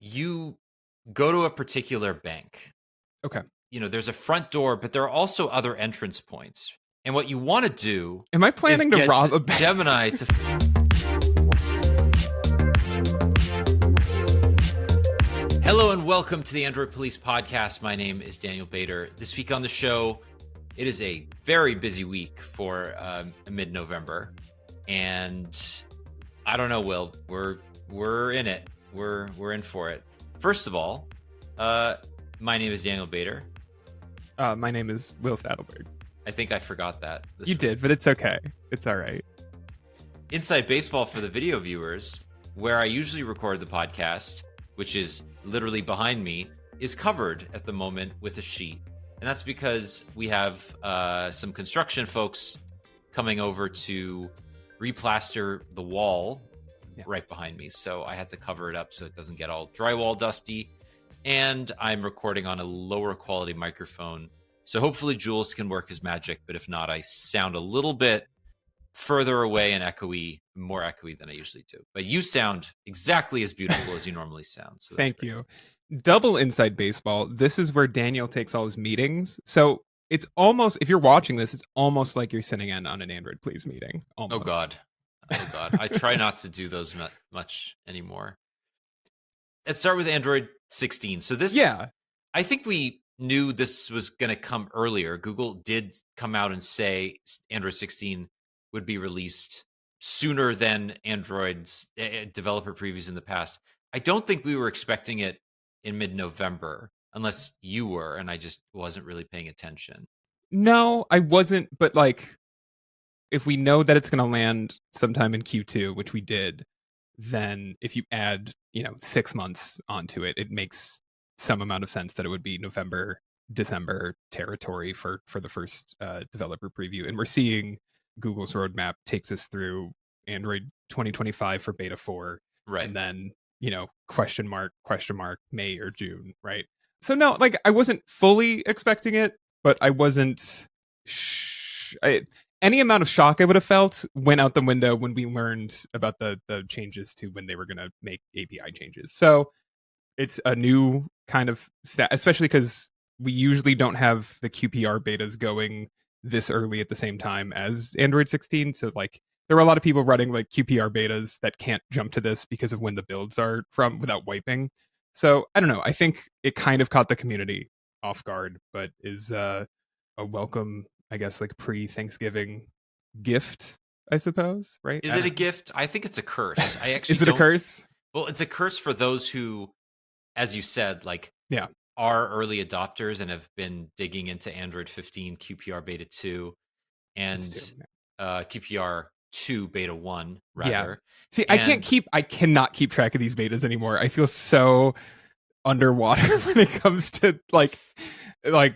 you go to a particular bank. Okay. There's a front door, but there are also other entrance points. And what you want to do Am I planning to rob a bank? Gemini to... Hello and welcome to the Android Police Podcast. My name is Daniel Bader. This week on the show, it is a very busy week for mid-November. And I don't know, Will. We're in it. We're in for it. First of all, my name is Daniel Bader. My name is Will Sattelberg. I think I forgot that. You did, but it's okay. It's all right. Inside Baseball for the video viewers, where I usually record the podcast, which is literally behind me, is covered at the moment with a sheet. And that's because we have some construction folks coming over to replaster the wall right behind me. So I had to cover it up so it doesn't get all drywall dusty. And I'm recording on a lower quality microphone. So hopefully Jules can work his magic. But if not, I sound a little bit further away and more echoey than I usually do. But you sound exactly as beautiful as you normally sound. So thank you. Double Inside Baseball. This is where Daniel takes all his meetings. So it's almost, if you're watching this, it's almost like you're sitting in on an Android Please meeting. Almost. Oh, God. I try not to do those much anymore. Let's start with Android 16. So this, I think we knew this was going to come earlier. Google did come out and say Android 16 would be released sooner than Android's developer previews in the past. I don't think we were expecting it in mid-November, unless you were, and I just wasn't really paying attention. No, I wasn't, but if we know that it's going to land sometime in Q2, which we did, then if you add, 6 months onto it, it makes some amount of sense that it would be November, December territory for the first developer preview. And we're seeing Google's roadmap takes us through Android 2025 for beta 4. Right. And then, question mark, May or June, right? So no, I wasn't fully expecting it, but I wasn't... any amount of shock I would have felt went out the window when we learned about the changes to when they were going to make API changes. So it's a new kind of especially because we usually don't have the QPR betas going this early at the same time as Android 16. So there are a lot of people running QPR betas that can't jump to this because of when the builds are from without wiping. So I don't know. I think it kind of caught the community off guard, but is a welcome, I guess, pre-Thanksgiving gift, I suppose, right? Is it a gift? I think it's a curse. I actually Is it a curse? Well, it's a curse for those who, as you said, are early adopters and have been digging into Android 15, QPR Beta 2, and QPR 2 Beta 1, rather. Yeah. See, I cannot keep track of these betas anymore. I feel so underwater when it comes to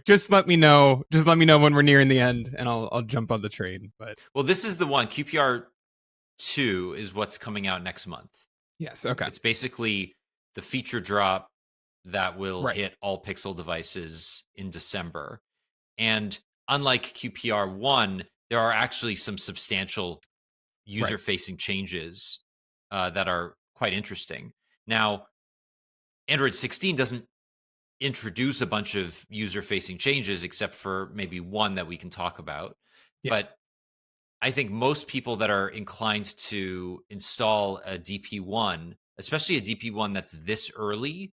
just let me know when we're nearing the end and I'll jump on the train. But this is the one. QPR 2 is what's coming out next month. Yes. Okay. It's basically the feature drop that will hit all Pixel devices in December. And unlike QPR 1, there are actually some substantial user-facing changes that are quite interesting. Now, Android 16 doesn't introduce a bunch of user-facing changes except for maybe one that we can talk about. Yeah. But I think most people that are inclined to install a DP1, especially a DP1 that's this early,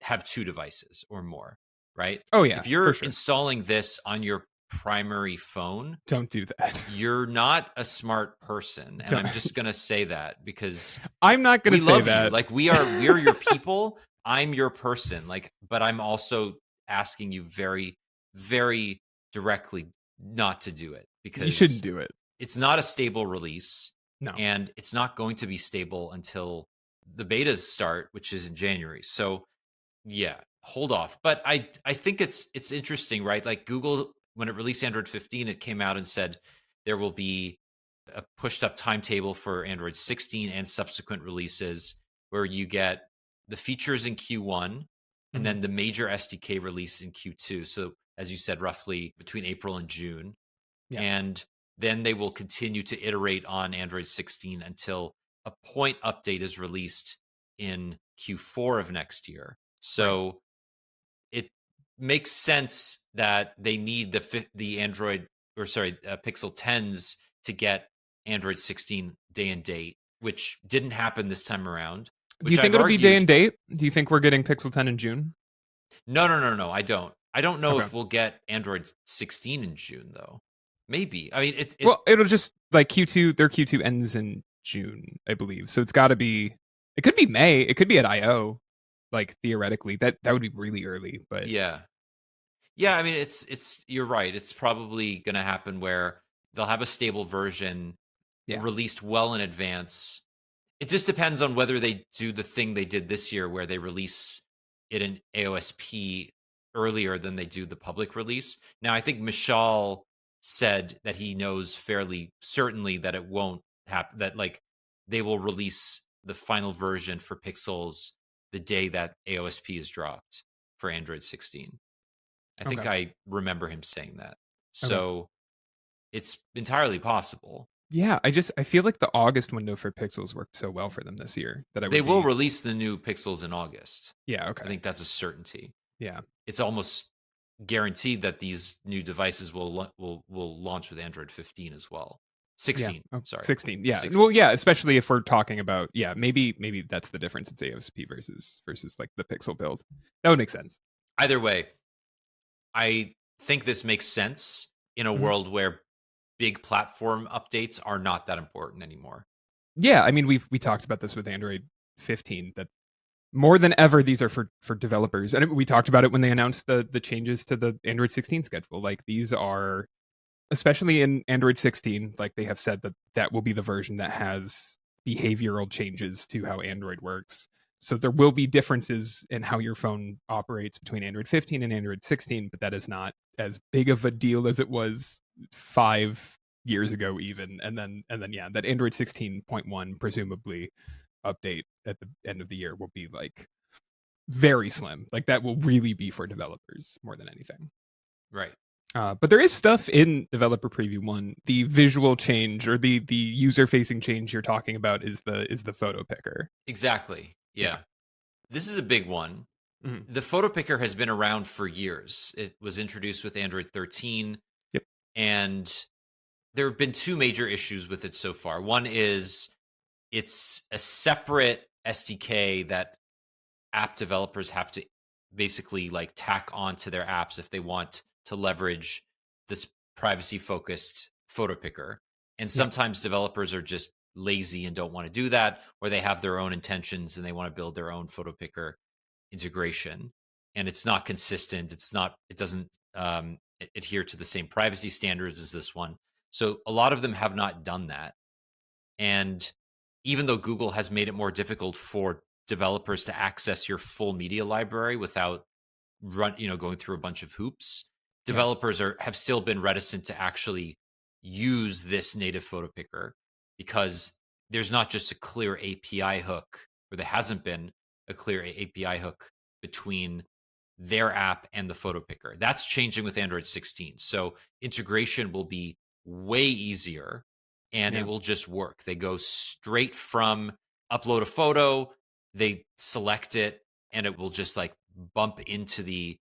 have 2 devices or more, right? Oh, yeah. If you're installing this on your primary phone, don't do that. You're not a smart person. And I'm just going to say that because I'm not going to say that. We're your people. I'm your person, but I'm also asking you very, very directly not to do it because you shouldn't do it. It's not a stable release. No. And it's not going to be stable until the betas start, which is in January. So hold off. But I think it's interesting, right? Google, when it released Android 15, it came out and said there will be a pushed up timetable for Android 16 and subsequent releases where you get the features in Q1 and then the major SDK release in Q2. So as you said, roughly between April and June. Yeah. And then they will continue to iterate on Android 16 until a point update is released in Q4 of next year. Right. So it makes sense that they need the Android, or sorry, Pixel 10s to get Android 16 day and date, which didn't happen this time around, Do you which think I've it'll be day argued. and date? Do you think we're getting Pixel 10 in June? No, I don't. I don't know Okay. if we'll get Android 16 in June though. Maybe. I mean, it Well, it'll just like Q2. Their Q2 ends in June, I believe. So it's got to be. It could be May. It could be at I/O. Like theoretically, that would be really early. But yeah. Yeah, I mean, it's you're right. It's probably going to happen where they'll have a stable version yeah, released well in advance. It just depends on whether they do the thing they did this year where they release it in AOSP earlier than they do the public release. Now, I think Mishal said that he knows fairly certainly that it won't happen, that like they will release the final version for Pixels the day that AOSP is dropped for Android 16. I think okay, I remember him saying that. okay. So it's entirely possible. Yeah, I feel like the August window for Pixels worked so well for them this year that I They would will be. release the new Pixels in August. Yeah. I Okay. think that's a certainty. Yeah. It's almost guaranteed that these new devices will launch with Android 15 as well. Yeah. 16, Oh, sorry. 16. Yeah. Well, 16. yeah, especially if we're talking about, yeah, maybe that's the difference. It's AOSP versus like the Pixel build. That would make sense. Either way, I think this makes sense in a Mhm. world where big platform updates are not that important anymore. Yeah, I mean we talked about this with Android 15 that more than ever these are for developers. And we talked about it when they announced the changes to the Android 16 schedule. Like these are especially in Android 16, like they have said that that will be the version that has behavioral changes to how Android works. So there will be differences in how your phone operates between Android 15 and Android 16, but that is not as big of a deal as it was 5 years ago even. And then yeah, that Android 16.1 presumably update at the end of the year will be like very slim. Like that will really be for developers more than anything. Right. But there is stuff in Developer Preview 1. The visual change or the user facing change you're talking about is the photo picker. Exactly. Yeah. Yeah. This is a big one. Mhm. The photo picker has been around for years. It was introduced with Android 13, Yep. and there have been two major issues with it so far. One is it's a separate SDK that app developers have to basically like tack onto their apps if they want to leverage this privacy focused photo picker. And Yeah. sometimes developers are just lazy and don't want to do that, or they have their own intentions and they want to build their own photo picker integration. And it's not consistent. It doesn't adhere to the same privacy standards as this one. So a lot of them have not done that. And even though Google has made it more difficult for developers to access your full media library without going through a bunch of hoops, Yeah. developers have still been reticent to actually use this native photo picker because there's not just a clear API hook, or there hasn't been a clear API hook between their app and the photo picker. That's changing with Android 16. So integration will be way easier and it Yeah. will just work. They go straight from upload a photo, they select it, and it will just like bump into the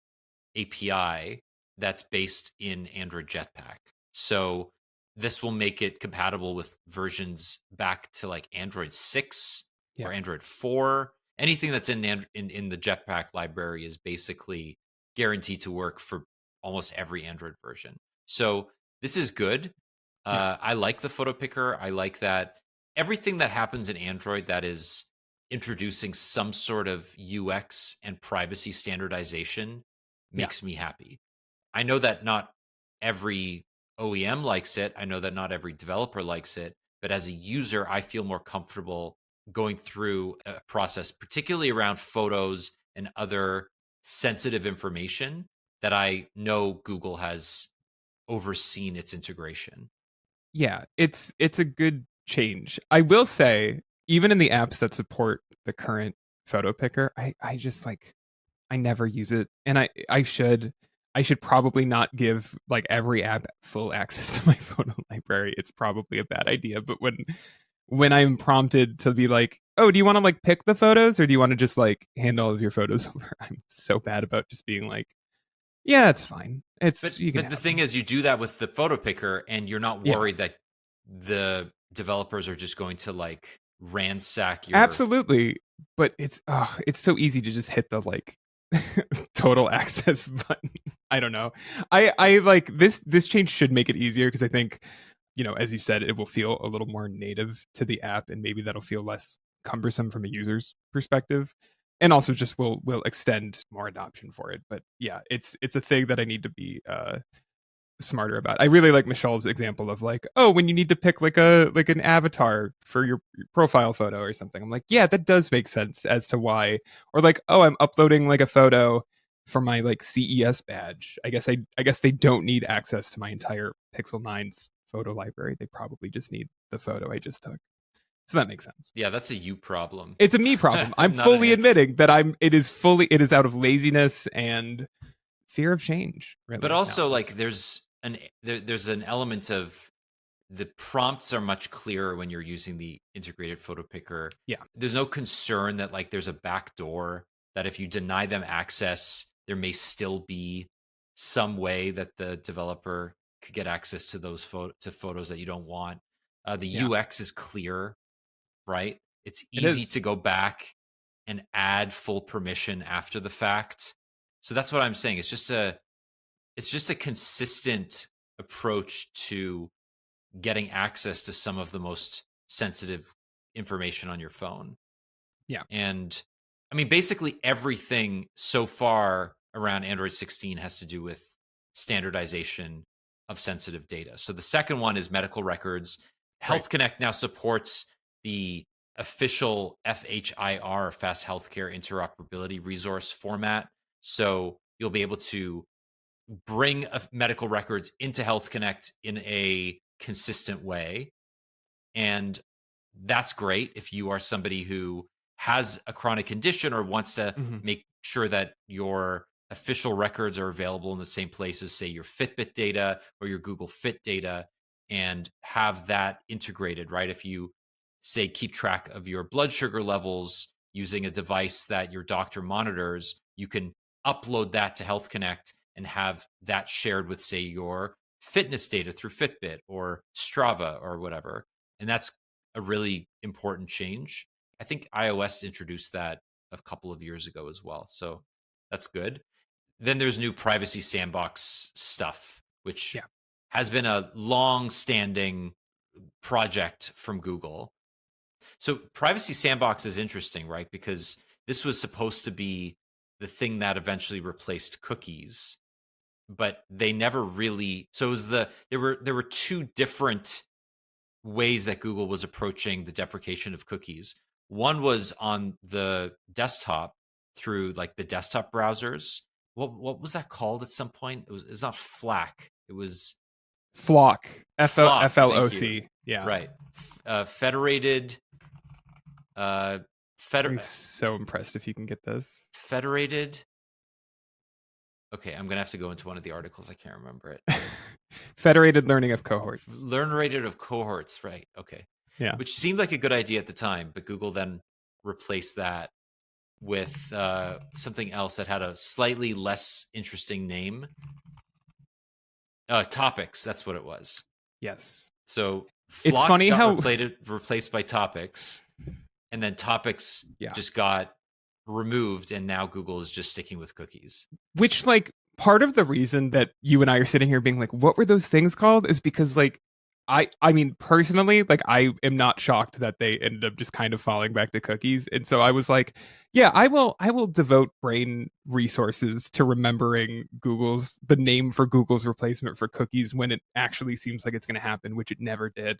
API that's based in Android Jetpack. So this will make it compatible with versions back to like Android 6 Yeah. or Android 4. Anything that's in the Jetpack library is basically guaranteed to work for almost every Android version. So this is good. Yeah. I like the photo picker. I like that everything that happens in Android that is introducing some sort of UX and privacy standardization Yeah. makes me happy. I know that not every OEM likes it. I know that not every developer likes it. But as a user, I feel more comfortable going through a process, particularly around photos and other sensitive information that I know Google has overseen its integration. Yeah. It's a good change. I will say, even in the apps that support the current photo picker, I just like I never use it, and I should probably not give like every app full access to my photo library. It's probably a bad idea, but when I'm prompted to be like, oh, do you want to like pick the photos or do you want to just like hand all of your photos over? I'm so bad about just being like, yeah, it's fine. But You can the have thing them. is, you do that with the photo picker, and you're not Yeah, worried that the developers are just going to like ransack your. absolutely. But it's so easy to just hit the like total access button. I don't know. I like this change should make it easier because I think, as you said, it will feel a little more native to the app and maybe that'll feel less cumbersome from a user's perspective. And also just will extend more adoption for it. But yeah, it's a thing that I need to be smarter about. I really like Michelle's example of like, oh, when you need to pick like an avatar for your profile photo or something. I'm like, yeah, that does make sense as to why. Or like, oh, I'm uploading like a photo for my like CES badge. I guess they don't need access to my entire Pixel 9's photo library. They probably just need the photo I just took. So that makes sense. Yeah, that's a you problem. It's a me problem. I'm Not an fully admitting that it is out of laziness and fear of change, but really. also Nowadays. like there's an element of the prompts are much clearer when you're using the integrated photo picker. Yeah. There's no concern that like there's a back door that if you deny them access, there may still be some way that the developer could get access to those photos that you don't want. The Yeah. UX is clear, right? It's It easy is. to go back and add full permission after the fact. So that's what I'm saying. It's just a consistent approach to getting access to some of the most sensitive information on your phone. Yeah. And I mean, basically everything so far around Android 16 has to do with standardization of sensitive data. So the second one is medical records. Right. Health Connect now supports the official FHIR, Fast Healthcare Interoperability Resource format. So you'll be able to bring medical records into Health Connect in a consistent way. And that's great if you are somebody who has a chronic condition or wants to Mm-hmm. make sure that your official records are available in the same places, say your Fitbit data or your Google Fit data, and have that integrated, right? If you say keep track of your blood sugar levels using a device that your doctor monitors, you can upload that to Health Connect and have that shared with, say, your fitness data through Fitbit or Strava or whatever. And that's a really important change. I think iOS introduced that a couple of years ago as well. So that's good. Then there's new privacy sandbox stuff, which Yeah. has been a long standing project from Google. So privacy sandbox is interesting, right? Because this was supposed to be the thing that eventually replaced cookies, but they never really. So it was there were two different ways that Google was approaching the deprecation of cookies. One was on the desktop through like the desktop browsers. What was that called at some point? It's not FLAC. It was Flock. Flock. Thank you. FLOC. Yeah. Right. Federated. I'd be Feder- so impressed if you can get this. Federated. Okay, I'm gonna have to go into one of the articles. I can't remember it. Federated learning of cohorts. Learn rated of cohorts. Right. Okay. Yeah. Which seemed like a good idea at the time, but Google then replaced that with something else that had a slightly less interesting name. Topics, that's what it was. Yes. So It's Flock funny got how replaced by Topics, and then Topics yeah. just got removed, and now Google is just sticking with cookies. Which like part of the reason that you and I are sitting here being like, what were those things called? Is because like I mean personally, like I am not shocked that they ended up just kind of falling back to cookies. And so I was like, yeah, I will devote brain resources to remembering the name for Google's replacement for cookies when it actually seems like it's gonna happen, which it never did.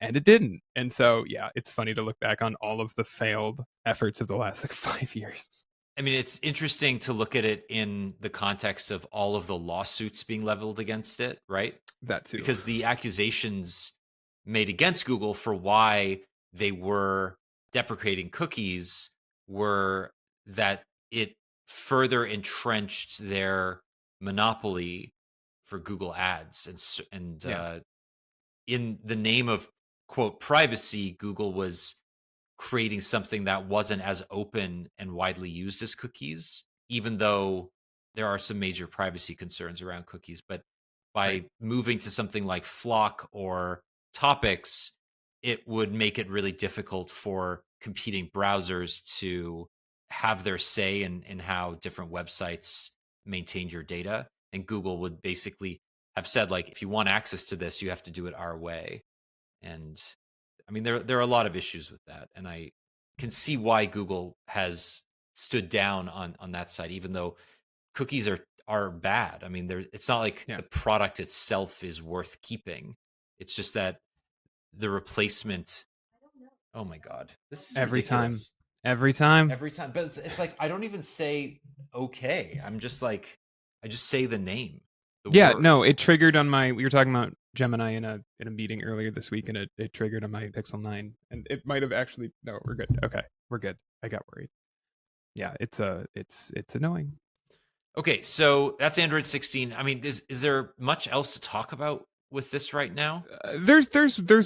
And it didn't. And so yeah, it's funny to look back on all of the failed efforts of the last like 5 years. I mean, it's interesting to look at it in the context of all of the lawsuits being leveled against it, right? That too. Because the accusations made against Google for why they were deprecating cookies were that it further entrenched their monopoly for Google Ads, and Yeah. In the name of quote privacy, Google was creating something that wasn't as open and widely used as cookies, even though there are some major privacy concerns around cookies. But by moving to something like Flock or Topics, it would make it really difficult for competing browsers to have their say in how different websites maintain your data. And Google would basically have said, like, if you want access to this, you have to do it our way. And I mean, there are a lot of issues with that, and I can see why Google has stood down on that side, even though cookies are bad. I mean, it's not like the product itself is worth keeping. It's just that the replacement. Oh my god, this is ridiculous. Every time. But it's like I don't even say okay. I'm just like I just say the name. Word. No, it triggered on my. We were talking about Gemini in a meeting earlier this week, and it triggered on my Pixel 9, and it might have actually. No, we're good. Okay, we're good. I got worried. Yeah, it's annoying. Okay, so that's Android 16. I mean, is there much else to talk about with this right now? There's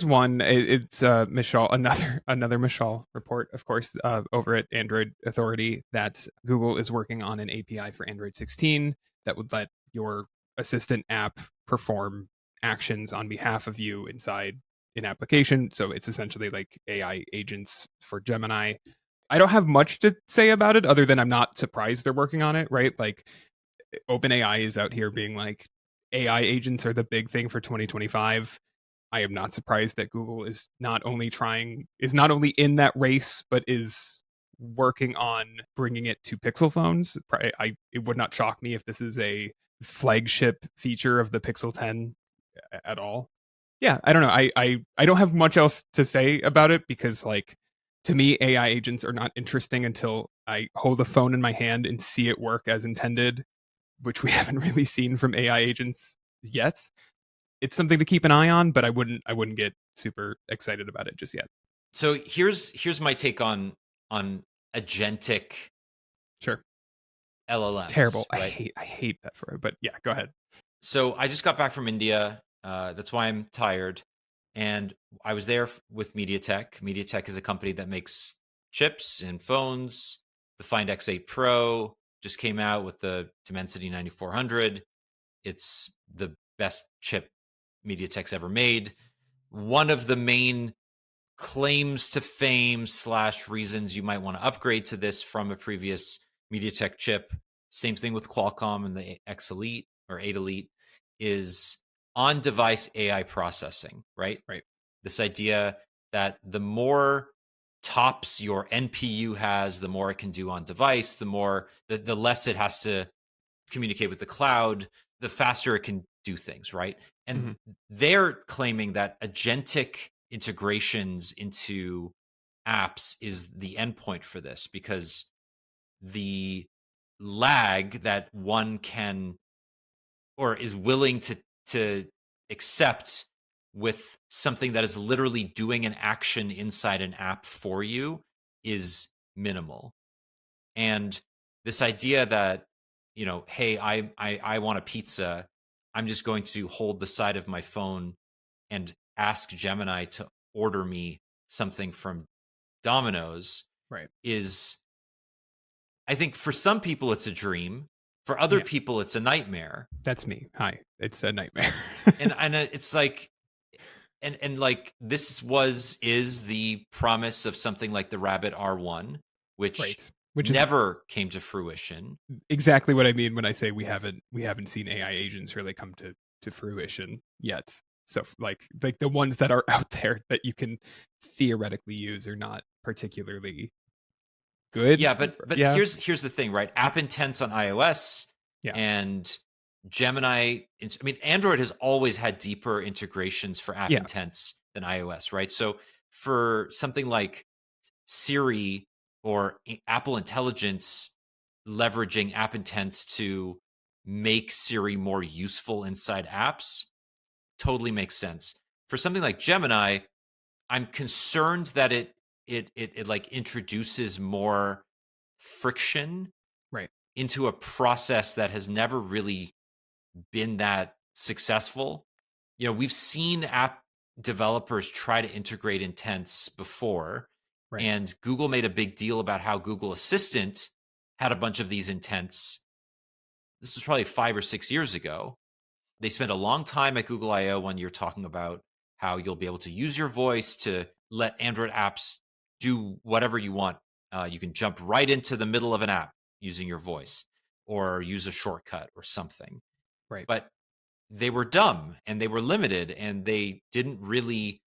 one. It's Michal, another Michal report, of course, over at Android Authority, that Google is working on an API for Android 16 that would let your assistant app perform actions on behalf of you inside an application. So it's essentially like AI agents for Gemini. I don't have much to say about it other than I'm not surprised they're working on it, right? Like OpenAI is out here being like, AI agents are the big thing for 2025. I am not surprised that Google is not only in that race, but is working on bringing it to Pixel phones. It would not shock me if this is a flagship feature of the Pixel 10 at all. Yeah, I don't know. I don't have much else to say about it because, like, to me, AI agents are not interesting until I hold a phone in my hand and see it work as intended, which we haven't really seen from AI agents yet. It's something to keep an eye on, but I wouldn't get super excited about it just yet. So here's my take on agentic. Sure. LLMs. Terrible. Right? I hate that for it, but yeah, go ahead. So I just got back from India. That's why I'm tired. And I was there with MediaTek. MediaTek is a company that makes chips and phones. The Find X8 Pro just came out with the Dimensity 9400. It's the best chip MediaTek's ever made. One of the main claims to fame / reasons you might want to upgrade to this from a previous MediaTek chip, same thing with Qualcomm and the X Elite or 8 Elite, is on-device AI processing, right? Right. This idea that the more tops your NPU has, the more it can do on device, the less it has to communicate with the cloud, the faster it can do things, right? And they're claiming that agentic integrations into apps is the endpoint for this, because the lag that one can or is willing to accept with something that is literally doing an action inside an app for you is minimal. And this idea that, hey, I want a pizza, I'm just going to hold the side of my phone and ask Gemini to order me something from Domino's, right, is, I think for some people it's a dream. For other people, it's a nightmare. That's me. Hi, it's a nightmare. and it's like, and like this is the promise of something like the Rabbit R1, which never came to fruition. Exactly what I mean when I say we haven't seen AI agents really come to fruition yet. So like the ones that are out there that you can theoretically use are not particularly good. Yeah, but here's the thing, right? App Intents on iOS and Gemini. I mean, Android has always had deeper integrations for App Intents than iOS, right? So for something like Siri or Apple Intelligence leveraging App Intents to make Siri more useful inside apps totally makes sense. For something like Gemini, I'm concerned that it like introduces more friction into a process that has never really been that successful. We've seen developers try to integrate intents before. Right. And Google made a big deal about how Google Assistant had a bunch of these intents. This was probably 5 or 6 years ago. They spent a long time at Google I/O when you're talking about how you'll be able to use your voice to let Android apps do whatever you want. You can jump right into the middle of an app using your voice, or use a shortcut or something. Right. But they were dumb and they were limited, and it didn't really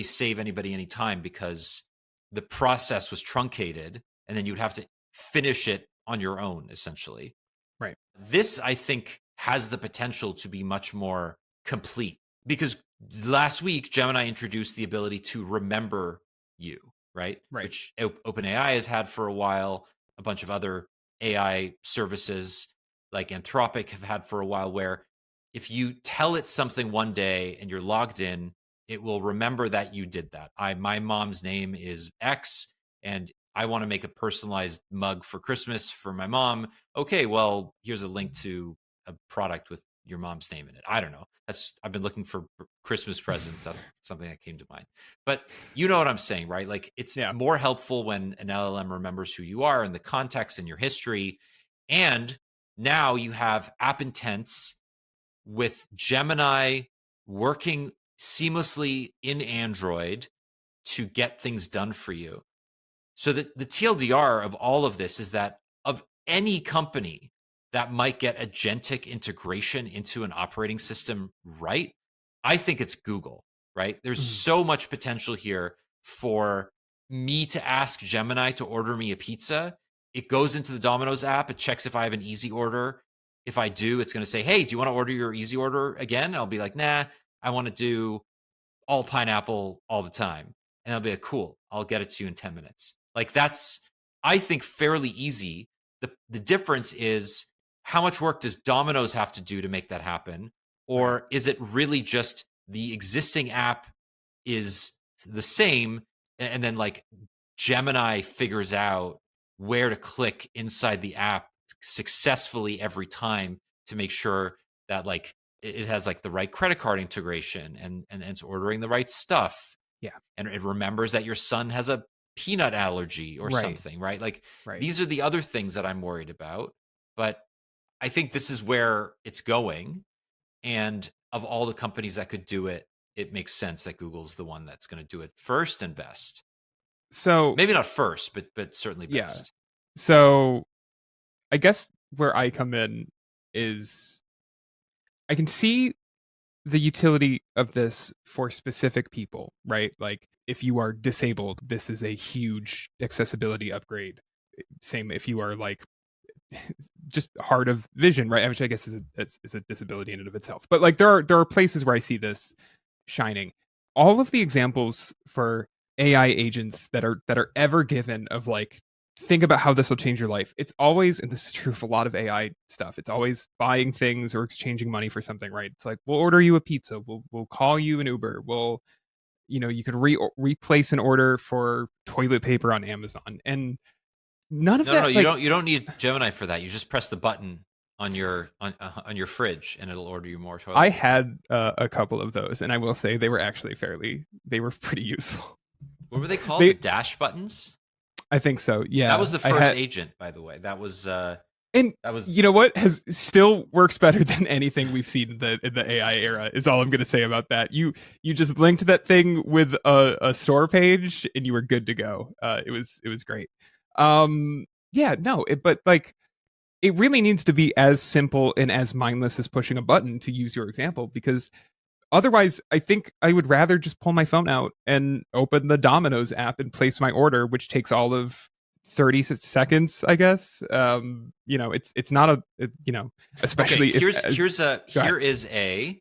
save anybody any time, because the process was truncated and then you'd have to finish it on your own, essentially. Right. This, I think, has the potential to be much more complete, because last week Gemini introduced the ability to remember you, right? Which OpenAI has had for a while. A bunch of other AI services like Anthropic have had for a while, where if you tell it something one day and you're logged in, it will remember that you did that. My mom's name is X, and I want to make a personalized mug for Christmas for my mom. Okay, well, here's a link to a product with your mom's name in it. I don't know. I've been looking for Christmas presents. That's something that came to mind. But you know what I'm saying, right? Like, it's more helpful when an LLM remembers who you are and the context and your history. And now you have app intents with Gemini working seamlessly in Android to get things done for you. So the TLDR of all of this is that of any company that might get agentic integration into an operating system, right? I think it's Google, right? There's so much potential here for me to ask Gemini to order me a pizza. It goes into the Domino's app. It checks if I have an easy order. If I do, it's going to say, hey, do you want to order your easy order again? I'll be like, nah, I want to do all pineapple all the time. And I'll be like, cool, I'll get it to you in 10 minutes. Like, that's, I think, fairly easy. The difference is, how much work does Domino's have to do to make that happen? Or is it really just the existing app is the same, and then like Gemini figures out where to click inside the app successfully every time to make sure that like it has like the right credit card integration, and it's ordering the right stuff. Yeah. And it remembers that your son has a peanut allergy or something, right? Like, these are the other things that I'm worried about. But I think this is where it's going. And of all the companies that could do it, it makes sense that Google's the one that's going to do it first and best. So maybe not first, but certainly best. Yeah. So I guess where I come in is, I can see the utility of this for specific people, right? Like, if you are disabled, this is a huge accessibility upgrade. Same if you are like just hard of vision, right? Which I guess is a disability in and of itself. But like, there are places where I see this shining. All of the examples for AI agents that are ever given of like, think about how this will change your life. It's always, and this is true of a lot of AI stuff, it's always buying things or exchanging money for something, right? It's like, we'll order you a pizza, we'll call you an Uber, we'll, you know, you could replace an order for toilet paper on Amazon, and none of that. No, you don't need Gemini for that. You just press the button on your fridge, and it'll order you more toilet I paper. had a couple of those, and I will say they were actually they were pretty useful. What were they called? The dash buttons? I think so. Yeah, that was the first agent, by the way. That was you know what, has still works better than anything we've seen in the AI era, is all I'm going to say about that. You just linked that thing with a store page, and you were good to go. It was great. But like, it really needs to be as simple and as mindless as pushing a button, to use your example, because otherwise I think I would rather just pull my phone out and open the Domino's app and place my order, which takes all of 30 seconds, I guess. It's not especially okay, here is a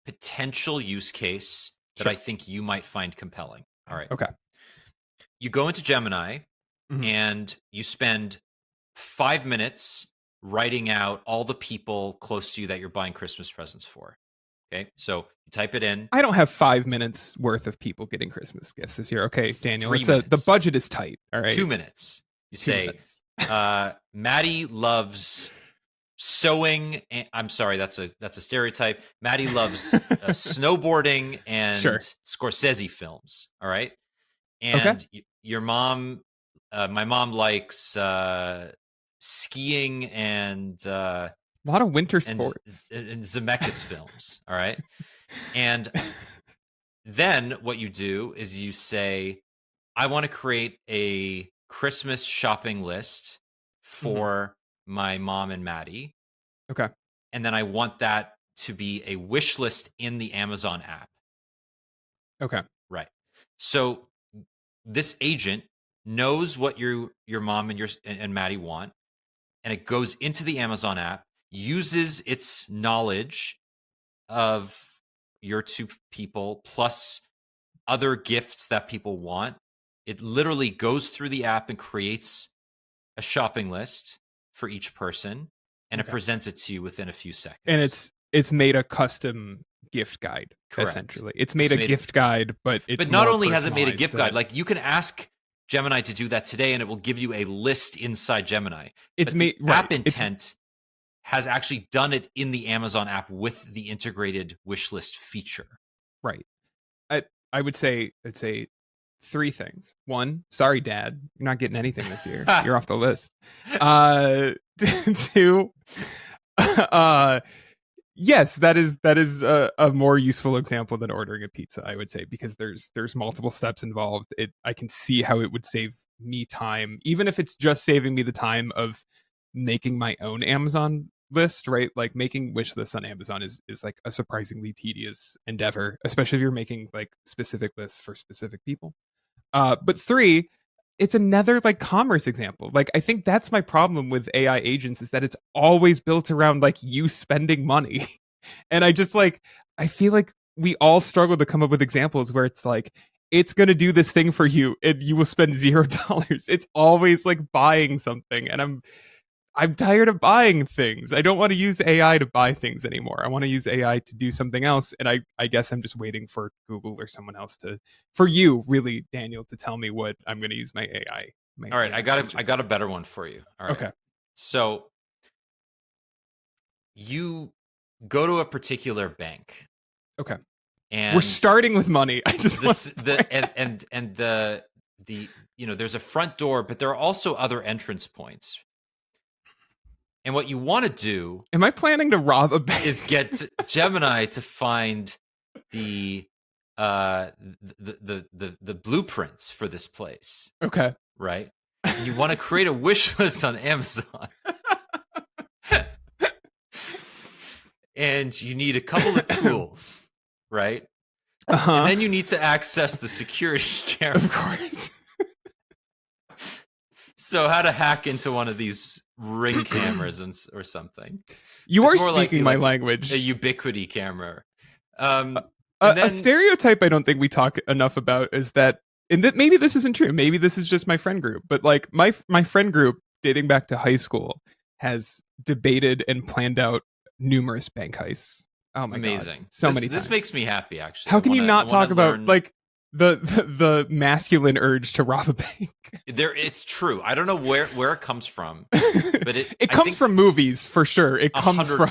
potential use case that I think you might find compelling. All right. Okay. You go into Gemini, and you spend 5 minutes writing out all the people close to you that you're buying Christmas presents for. Okay, so you type it in. I don't have 5 minutes worth of people getting Christmas gifts this year. Okay, Daniel, the budget is tight. All right, 2 minutes. You say, Maddie loves sewing. I'm sorry, that's a stereotype. Maddie loves snowboarding and Sure. Scorsese films. All right, Okay. and your mom, my mom likes skiing and A lot of winter sports. and Zemeckis films. All right, and then what you do is you say, I want to create a Christmas shopping list for my mom and Maddie. Okay. And then I want that to be a wish list in the Amazon app. Okay. Right. So this agent knows what your mom and Maddie want, and it goes into the Amazon app, uses its knowledge of your two people plus other gifts that people want. It literally goes through the app and creates a shopping list for each person, and it presents it to you within a few seconds. And it's made a custom gift guide. Correct. Essentially, it's made a gift guide, but not only has it made a gift guide, like you can ask Gemini to do that today, and it will give you a list inside Gemini. It's made right. App Intent has actually done it in the Amazon app with the integrated wish list feature. Right. I would say three things. One, sorry, Dad, you're not getting anything this year. You're off the list. Two, yes, that is a more useful example than ordering a pizza, I would say, because there's multiple steps involved. I can see how it would save me time, even if it's just saving me the time of making my own Amazon list, right? Like making wish lists on Amazon is like a surprisingly tedious endeavor, especially if you're making like specific lists for specific people. But three, it's another like commerce example. Like I think that's my problem with AI agents is that it's always built around like you spending money. And I feel like we all struggle to come up with examples where it's like, it's going to do this thing for you and you will spend $0. It's always like buying something. And I'm tired of buying things. I don't want to use AI to buy things anymore. I want to use AI to do something else. And I guess I'm just waiting for Google or someone else for you, really, Daniel, to tell me what I'm going to use my AI. All right, I got a better one for you. All right. Okay. So you go to a particular bank. Okay. And we're starting with money. I just there's a front door, but there are also other entrance points. And what you want to do, am I planning to rob a bank? Is get Gemini to find the blueprints for this place. Okay. Right? And you want to create a wish list on Amazon. And you need a couple of tools, right? And then you need to access the security camera. Of course. So how to hack into one of these Ring cameras or something. You are speaking my language. A Ubiquiti camera. A stereotype I don't think we talk enough about is that, and that maybe this isn't true. Maybe this is just my friend group. But like my friend group dating back to high school has debated and planned out numerous bank heists. Oh my Amazing. God. Many times. This makes me happy, actually. How can you not talk about like the masculine urge to rob a bank? It's true. I don't know where it comes from, but it comes from movies for sure. It comes from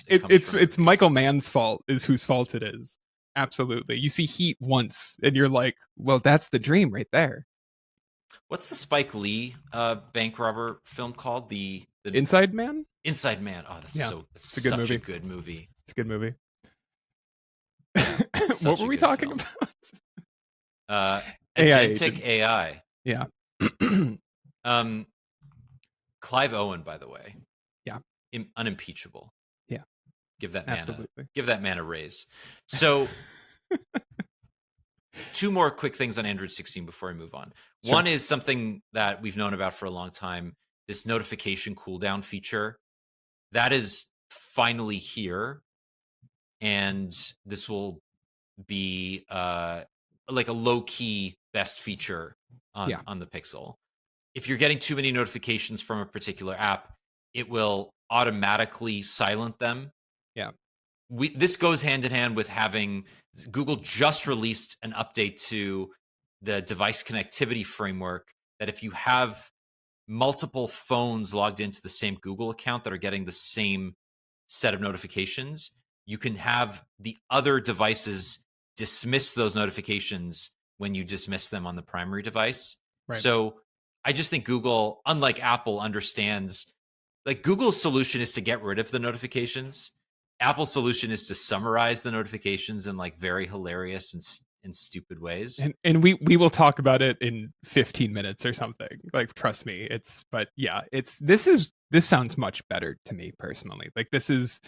it's Michael Mann's fault is whose fault it is. Absolutely. You see Heat once and you're like, well, that's the dream right there. What's the Spike Lee bank robber film called? The Inside Man? Inside Man. Oh, that's such a good movie. It's a good movie. What were we talking about? Agentic AI. Yeah. Clive Owen, by the way. Yeah. Unimpeachable. Yeah. Give that man a raise. So two more quick things on Android 16 before I move on. Sure. One is something that we've known about for a long time, this notification cooldown feature. That is finally here. And this will be like a low-key best feature on the Pixel. If you're getting too many notifications from a particular app, it will automatically silent them. Yeah. This goes hand in hand with having Google just released an update to the device connectivity framework that if you have multiple phones logged into the same Google account that are getting the same set of notifications, you can have the other devices dismiss those notifications when you dismiss them on the primary device. Right. So I just think Google, unlike Apple, understands, like, Google's solution is to get rid of the notifications. Apple's solution is to summarize the notifications in like very hilarious and stupid ways. And we will talk about it in 15 minutes or something. Like, trust me. But yeah, this sounds much better to me personally. Like, this is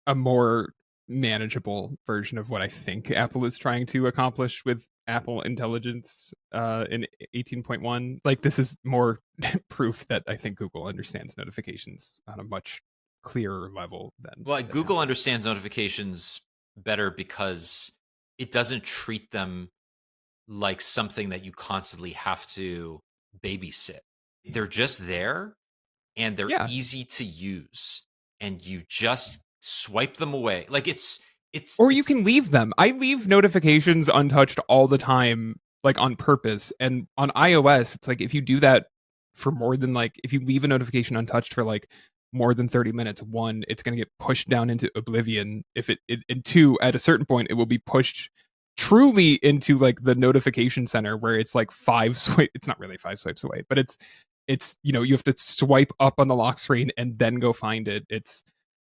a more manageable version of what I think Apple is trying to accomplish with Apple Intelligence in 18.1. Like, this is more proof that I think Google understands notifications on a much clearer level than. Well, Google understands notifications better because it doesn't treat them like something that you constantly have to babysit. They're just there, and they're easy to use, and you just swipe them away. Like, you can leave them. I leave notifications untouched all the time, like on purpose. And on iOS, it's like if you do that for more than if you leave a notification untouched for like more than 30 minutes, one, it's going to get pushed down into oblivion. And two, at a certain point, it will be pushed truly into like the notification center where it's like it's not really 5 swipes away, but it's you have to swipe up on the lock screen and then go find it.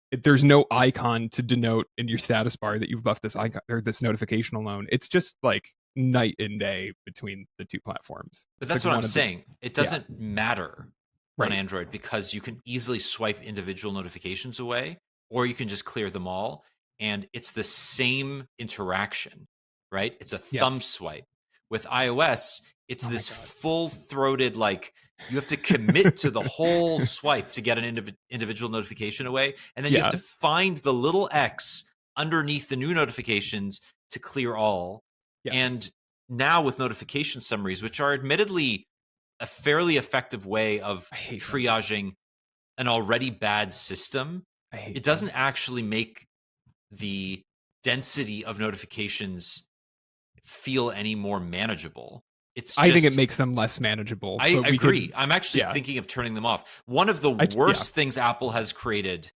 There's no icon to denote in your status bar that you've left this icon or this notification alone. It's just like night and day between the two platforms. But that's what I'm saying. It doesn't matter on Android because you can easily swipe individual notifications away, or you can just clear them all. And it's the same interaction, right? It's a thumb swipe. With iOS, it's this full-throated, like, you have to commit to the whole swipe to get an individual notification away. And then you have to find the little X underneath the new notifications to clear all. Yes. And now with notification summaries, which are admittedly a fairly effective way of triaging an already bad system, it doesn't actually make the density of notifications feel any more manageable. I think it makes them less manageable. I agree. I'm actually thinking of turning them off. One of the worst things Apple has created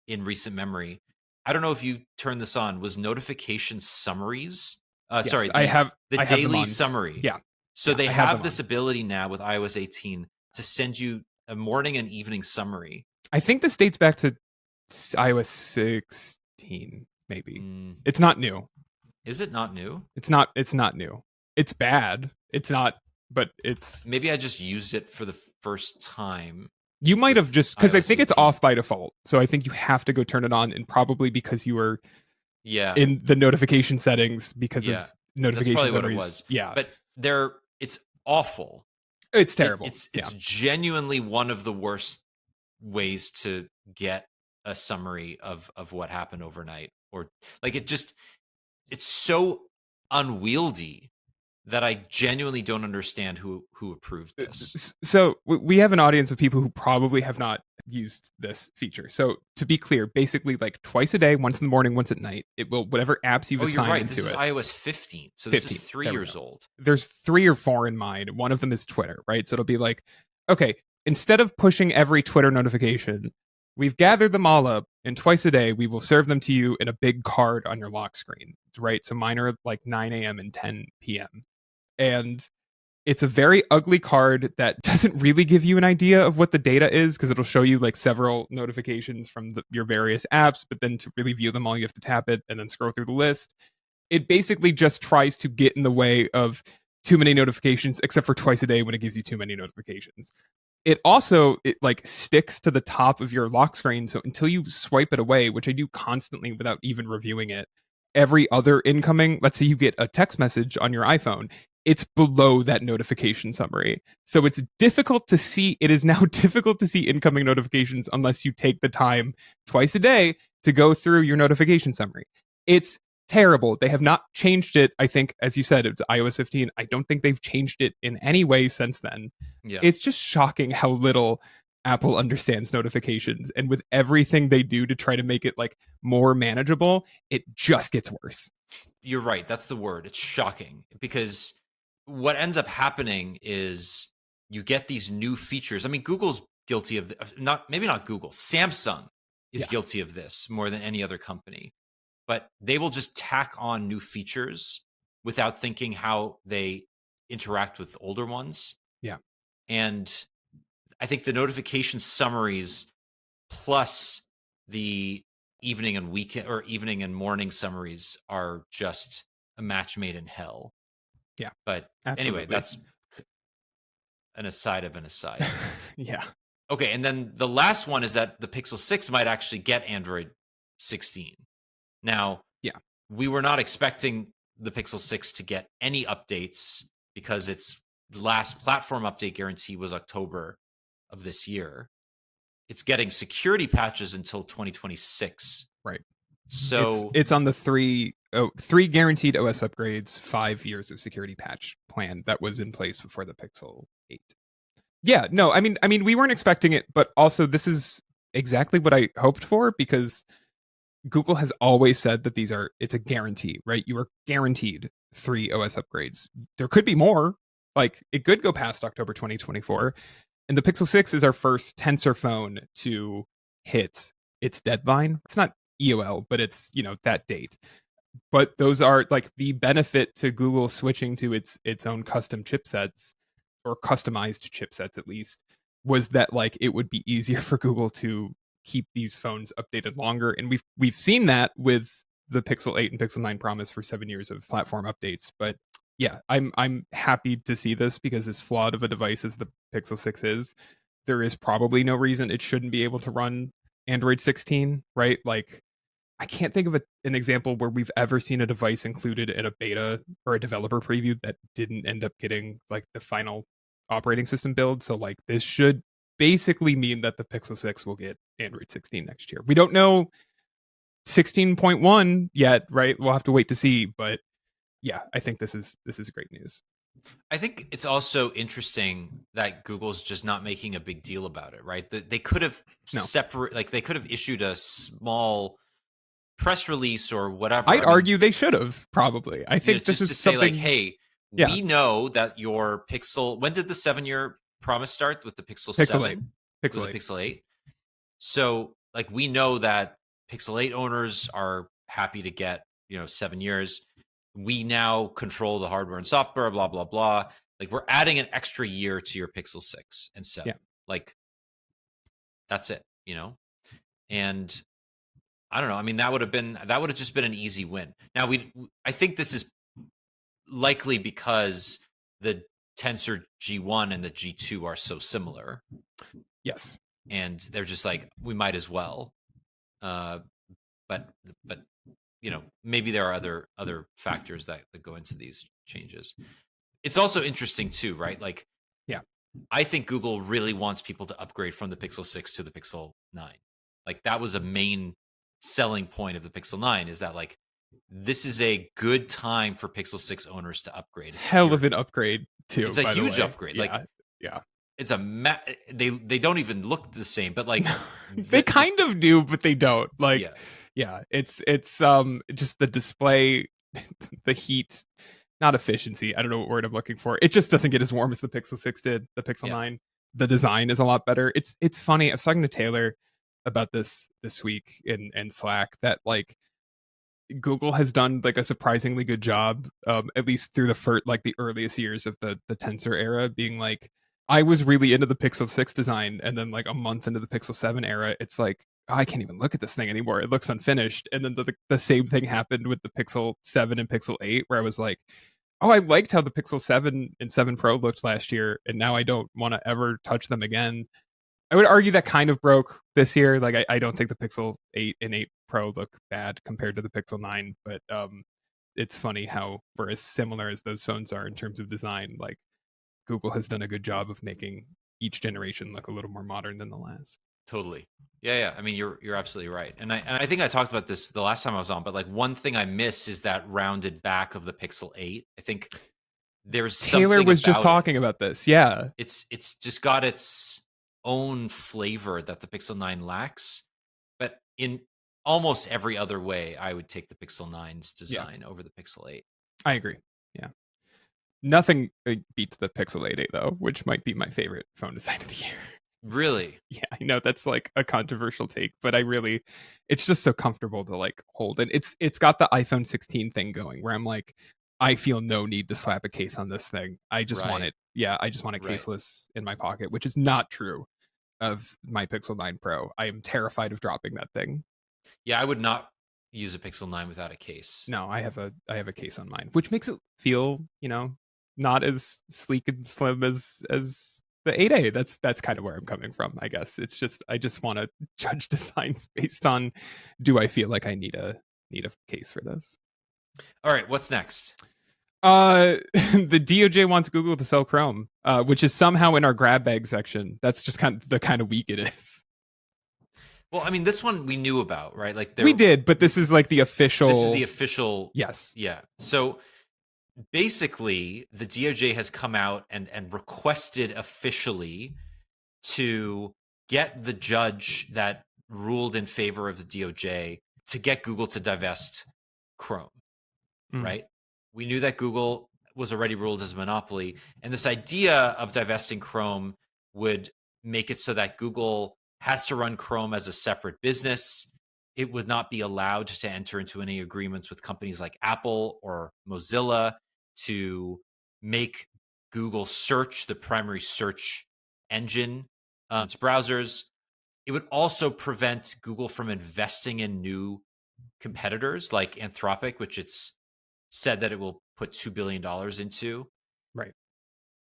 in recent memory, I don't know if you turned this on, was notification summaries. Sorry, I have the daily summary. Yeah. So they have this ability now with iOS 18 to send you a morning and evening summary. I think this dates back to iOS 16, maybe. It's not new. Is it not new? It's not new. It's bad. It's not, but it's... Maybe I just used it for the first time. You might have just... Because I think it's off by default. So I think you have to go turn it on, and probably because you were in the notification settings because of notification That's probably summaries. What it was. Yeah. But it's awful. It's terrible. It's genuinely one of the worst ways to get a summary of what happened overnight. Or like it's so unwieldy that I genuinely don't understand who approved this. So we have an audience of people who probably have not used this feature. So to be clear, basically like twice a day, once in the morning, once at night, it will, whatever apps you've assigned into it. This is iOS 15. So this is 3 years old. There's 3 or 4 in mind. One of them is Twitter, right? So it'll be like, okay, instead of pushing every Twitter notification, we've gathered them all up, and twice a day, we will serve them to you in a big card on your lock screen, right? So mine are like 9 a.m. and 10 p.m. And it's a very ugly card that doesn't really give you an idea of what the data is, because it'll show you like several notifications from your various apps, but then to really view them all, you have to tap it and then scroll through the list. It basically just tries to get in the way of too many notifications, except for twice a day when it gives you too many notifications. It also like sticks to the top of your lock screen, so until you swipe it away, which I do constantly without even reviewing it, every other incoming, let's say you get a text message on your iPhone, it's below that notification summary. So it's difficult to see. It is now difficult to see incoming notifications unless you take the time twice a day to go through your notification summary. It's terrible. They have not changed it. I think, as you said, it's iOS 15. I don't think they've changed it in any way since then. Yeah. It's just shocking how little Apple understands notifications. And with everything they do to try to make it like more manageable, it just gets worse. You're right. That's the word. It's shocking, because what ends up happening is you get these new features. I mean, Google's guilty of maybe not Google. Samsung is guilty of this more than any other company. But they will just tack on new features without thinking how they interact with older ones. Yeah. And I think the notification summaries plus the evening and weekend or evening and morning summaries are just a match made in hell. Yeah. But absolutely. Anyway, that's an aside of an aside. Yeah. Okay, and then the last one is that the Pixel 6 might actually get Android 16. Now, we were not expecting the Pixel 6 to get any updates because its last platform update guarantee was October of this year. It's getting security patches until 2026. Right. So it's on the three guaranteed OS upgrades, 5 years of security patch plan that was in place before the Pixel 8. Yeah, no, I mean we weren't expecting it, but also this is exactly what I hoped for, because Google has always said that it's a guarantee, right? You are guaranteed 3 OS upgrades. There could be more. Like, it could go past October 2024. And the Pixel 6 is our first Tensor phone to hit its deadline. It's not EOL, but it's, that date. But those are like the benefit to Google switching to its own custom chipsets, or customized chipsets at least, was that like it would be easier for Google to keep these phones updated longer. And we've seen that with the Pixel 8 and Pixel 9 promise for 7 years of platform updates. But yeah, I'm happy to see this, because as flawed of a device as the Pixel 6 is, there is probably no reason it shouldn't be able to run Android 16, right? Like, I can't think of an example where we've ever seen a device included in a beta or a developer preview that didn't end up getting like the final operating system build. So like, this should basically mean that the Pixel 6 will get Android 16 next year. We don't know 16.1 yet, right? We'll have to wait to see, but yeah, I think this is great news. I think it's also interesting that Google's just not making a big deal about it, right? They could have they could have issued a small press release or whatever. I'd argue they should have, probably. I think this just is to say something... like, hey, we know that your Pixel... When did the 7-year promise start with the Pixel 7? Pixel 8. Pixel 8. So like, we know that Pixel 8 owners are happy to get 7 years. We now control the hardware and software, blah blah blah. Like, we're adding an extra year to your Pixel 6 and 7. Like, that's it, and I don't know. I mean, that would have just been an easy win. Now, I think this is likely because the Tensor G1 and the G2 are so similar. Yes. And they're just like, we might as well. But maybe there are other factors that go into these changes. It's also interesting too, right? Like, I think Google really wants people to upgrade from the Pixel 6 to the Pixel 9. Like, that was a main selling point of the Pixel 9, is that like, this is a good time for Pixel 6 owners to upgrade. Hell of an upgrade too. It's a huge upgrade. Yeah. Like, it's they don't even look the same, but like they kind of do, but they don't. Like, it's just the display, the heat, not efficiency. I don't know what word I'm looking for. It just doesn't get as warm as the Pixel 6 did. The Pixel 9. The design is a lot better. It's funny. I was talking to Taylor about this week in Slack, that like, Google has done like a surprisingly good job, at least through the earliest years of the Tensor era, being like, I was really into the Pixel 6 design, and then like a month into the Pixel 7 era, it's like, I can't even look at this thing anymore. It looks unfinished. And then the same thing happened with the Pixel 7 and Pixel 8, where I was like, oh, I liked how the Pixel 7 and 7 Pro looked last year, and now I don't want to ever touch them again. I would argue that kind of broke this year. Like, I don't think the Pixel 8 and 8 Pro look bad compared to the Pixel 9, but it's funny how we're as similar as those phones are in terms of design. Like, Google has done a good job of making each generation look a little more modern than the last. Totally. Yeah. I mean, you're absolutely right. And I think I talked about this the last time I was on, but like, one thing I miss is that rounded back of the Pixel 8. I think there's Taylor was just talking about this. Yeah. It's just got its own flavor that the Pixel 9 lacks, but in almost every other way, I would take the Pixel 9's design over the Pixel 8. I agree. Yeah. Nothing beats the Pixel 8a though, which might be my favorite phone design of the year. Really? Yeah, I know that's like a controversial take, but it's just so comfortable to like hold. And it's got the iPhone 16 thing going where I'm like, I feel no need to slap a case on this thing. I just want Right. it. Yeah, I just want it Right. caseless in my pocket, which is not true of my Pixel 9 Pro. I am terrified of dropping that thing. Yeah, I would not use a Pixel 9 without a case. No, I have a case on mine, which makes it feel, not as sleek and slim as the 8A. That's kind of where I'm coming from, I guess. It's just I just want to judge designs based on, do I feel like I need a case for this? All right, what's next? The DOJ wants Google to sell Chrome, which is somehow in our grab bag section. That's just kind of week it is. Well, I mean, this one we knew about, right? Like We did, but this is like the official. This is the official. Yes. Yeah. So basically, the DOJ has come out and requested officially to get the judge that ruled in favor of the DOJ to get Google to divest Chrome, right? We knew that Google was already ruled as a monopoly, and this idea of divesting Chrome would make it so that Google has to run Chrome as a separate business. It would not be allowed to enter into any agreements with companies like Apple or Mozilla to make Google search the primary search engine its browsers. It would also prevent Google from investing in new competitors like Anthropic, which it's said that it will put $2 billion into. Right.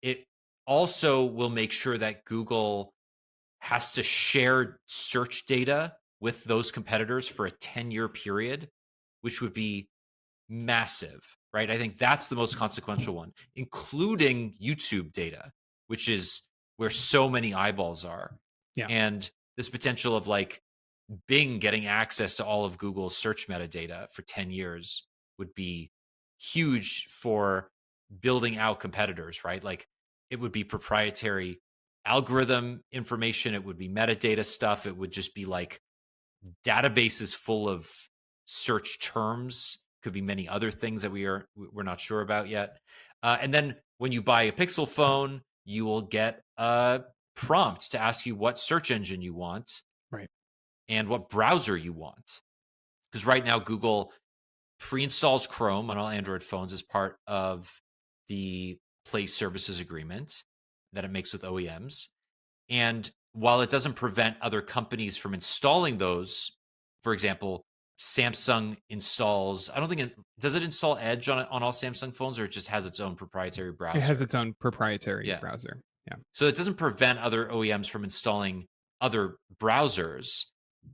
It also will make sure that Google has to share search data with those competitors for a 10-year period, which would be massive, right? I think that's the most consequential one, including YouTube data, which is where so many eyeballs are. Yeah. And this potential of like Bing getting access to all of Google's search metadata for 10 years would be huge for building out competitors, right? Like it would be proprietary algorithm information, it would be metadata stuff, it would just be like databases full of search terms, could be many other things that we're not sure about yet. And then when you buy a Pixel phone, you will get a prompt to ask you what search engine you want, right, and what browser you want. Because right now, Google pre-installs Chrome on all Android phones as part of the Play Services agreement that it makes with OEMs. And while it doesn't prevent other companies from installing those, for example, Samsung installs, I don't think does it install Edge on all Samsung phones, or it just has its own proprietary browser? It has its own proprietary browser. Yeah. So it doesn't prevent other OEMs from installing other browsers,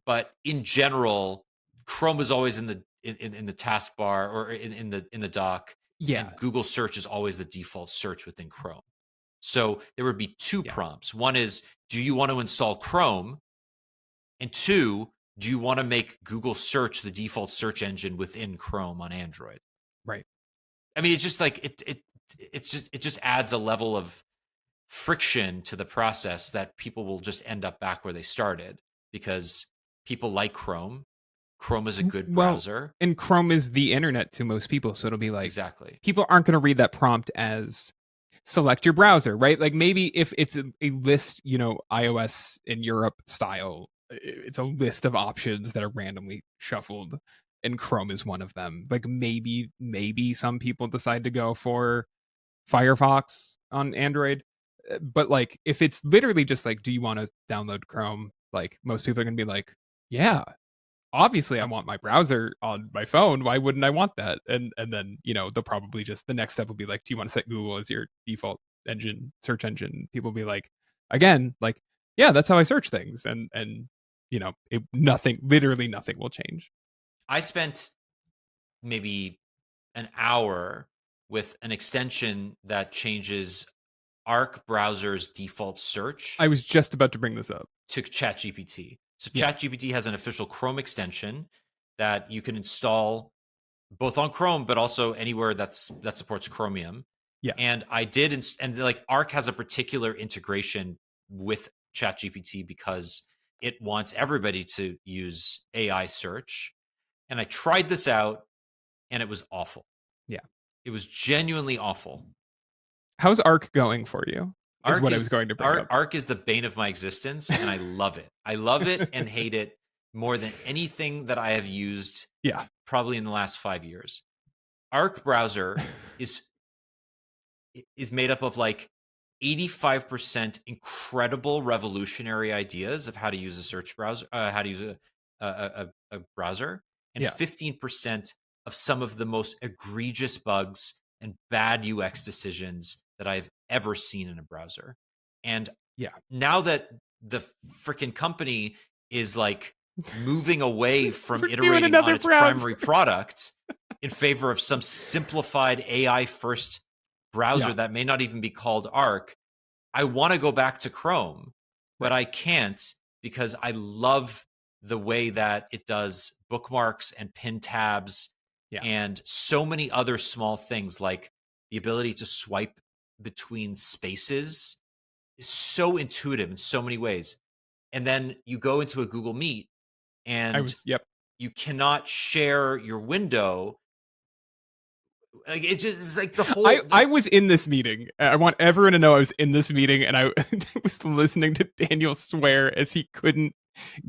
but in general, Chrome is always in the taskbar or in the dock. Yeah. And Google search is always the default search within Chrome. So there would be two prompts. One is, do you want to install Chrome? And two, do you want to make Google search the default search engine within Chrome on Android? Right. I mean, it's just like it just adds a level of friction to the process that people will just end up back where they started, because people like Chrome. Chrome is a good browser. And Chrome is the internet to most people. So it'll be like, exactly, people aren't going to read that prompt as select your browser, right? Like maybe if it's a list, iOS in Europe style, it's a list of options that are randomly shuffled, and Chrome is one of them. Like maybe some people decide to go for Firefox on Android, but like if it's literally just like, do you want to download Chrome? Like most people are going to be like, yeah, obviously I want my browser on my phone. Why wouldn't I want that? And then, they'll probably just, the next step will be like, do you want to set Google as your default search engine? People will be like, again, like, yeah, that's how I search things. And literally nothing will change. I spent maybe an hour with an extension that changes Arc browser's default search. I was just about to bring this up. To ChatGPT. So ChatGPT has an official Chrome extension that you can install both on Chrome, but also anywhere that supports Chromium. Yeah. And I did, and like Arc has a particular integration with ChatGPT because it wants everybody to use AI search. And I tried this out, and it was awful. Yeah. It was genuinely awful. How's Arc going for you? Is Arc what I is was going to bring up. Arc is the bane of my existence, and I love it. I love it and hate it more than anything that I have used Yeah. probably in the last 5 years. Arc browser is made up of like 85% incredible revolutionary ideas of how to use a search browser, how to use a browser, and Yeah. 15% of some of the most egregious bugs and bad UX decisions that I've ever seen in a browser. And Yeah. now that the freaking company is like moving away from We're doing iterating on another its browser. primary product in favor of some simplified AI first browser Yeah. that may not even be called Arc, I want to go back to Chrome, but Right. I can't because I love the way that it does bookmarks and pin tabs Yeah. and so many other small things, like the ability to swipe between spaces is so intuitive in so many ways. And then you go into a Google Meet and Yep. you cannot share your window. Like it's like the whole. I was in this meeting. I want everyone to know I was in this meeting, and I was listening to Daniel swear as he couldn't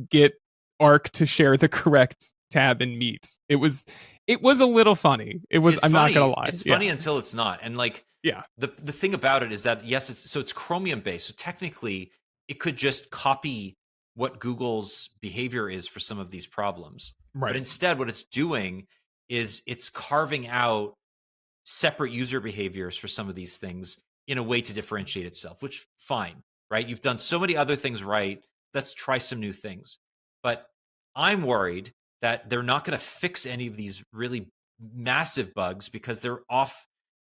get Arc to share the correct tab in Meet. It was a little funny. It was. It's I'm funny. not gonna lie. It's funny until it's not. And like, Yeah. the thing about it is that yes, it's Chromium based. So technically, it could just copy what Google's behavior is for some of these problems. But Right. instead, what it's doing is it's carving out separate user behaviors for some of these things in a way to differentiate itself, which fine, right? You've done so many other things right. Let's try some new things. But I'm worried that they're not going to fix any of these really massive bugs because they're off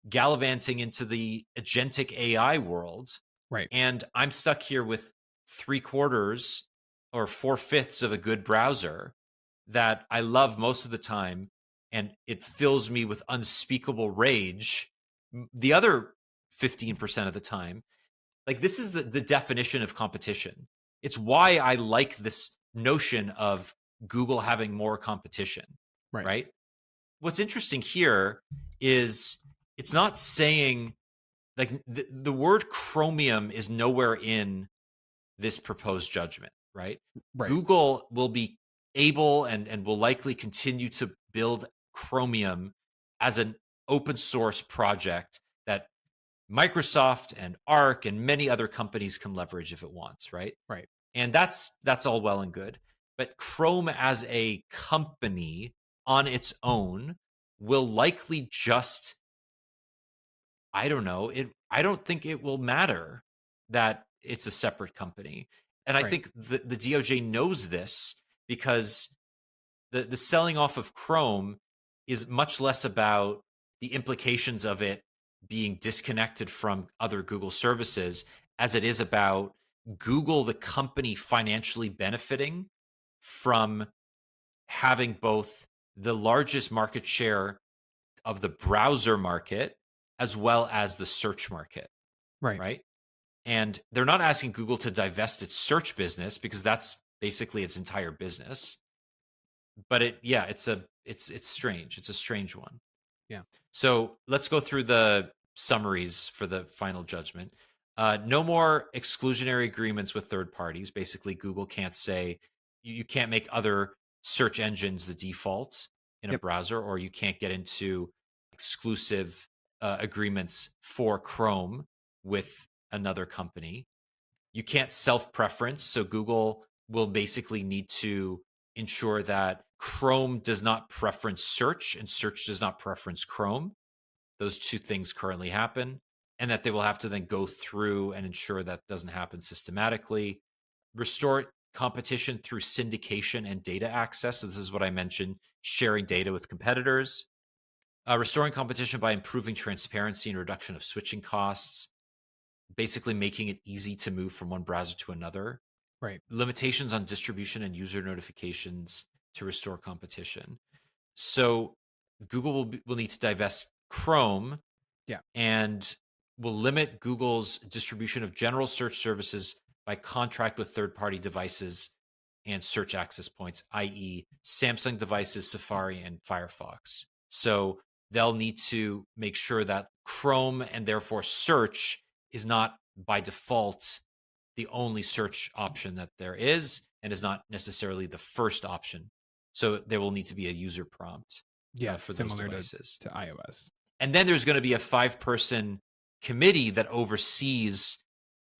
gallivanting into the agentic AI world. Right. And I'm stuck here with 3/4 or 4/5 of a good browser that I love most of the time. And it fills me with unspeakable rage the other 15% of the time. Like, this is the definition of competition. It's why I like this notion of Google having more competition, Right. right? What's interesting here is it's not saying, like, the word Chromium is nowhere in this proposed judgment, right? Right. Google will be able and will likely continue to build Chromium as an open source project that Microsoft and Arc and many other companies can leverage if it wants, right? Right. And that's all well and good. But Chrome as a company on its own will likely just, I don't know, I don't think it will matter that it's a separate company. And I Right. think the DOJ knows this because the selling off of Chrome is much less about the implications of it being disconnected from other Google services as it is about Google, the company, financially benefiting from having both the largest market share of the browser market as well as the search market, Right. right? And they're not asking Google to divest its search business because that's basically its entire business. But it's strange. It's a strange one. Yeah. So let's go through the summaries for the final judgment. No more exclusionary agreements with third parties. Basically, Google can't say you can't make other search engines the default in a Yep. browser, or you can't get into exclusive agreements for Chrome with another company. You can't self-preference, so Google will basically need to ensure that Chrome does not preference search and search does not preference Chrome. Those two things currently happen, and that they will have to then go through and ensure that doesn't happen systematically. Restore competition through syndication and data access. So this is what I mentioned, sharing data with competitors. Restoring competition by improving transparency and reduction of switching costs, basically making it easy to move from one browser to another. Right. Limitations on distribution and user notifications to restore competition. So Google will need to divest Chrome. Yeah. And will limit Google's distribution of general search services by contract with third-party devices and search access points, i.e. Samsung devices, Safari, and Firefox. So they'll need to make sure that Chrome and therefore search is not by default the only search option that there is, and is not necessarily the first option. So there will need to be a user prompt for those devices. To iOS. And then there's going to be a 5-person committee that oversees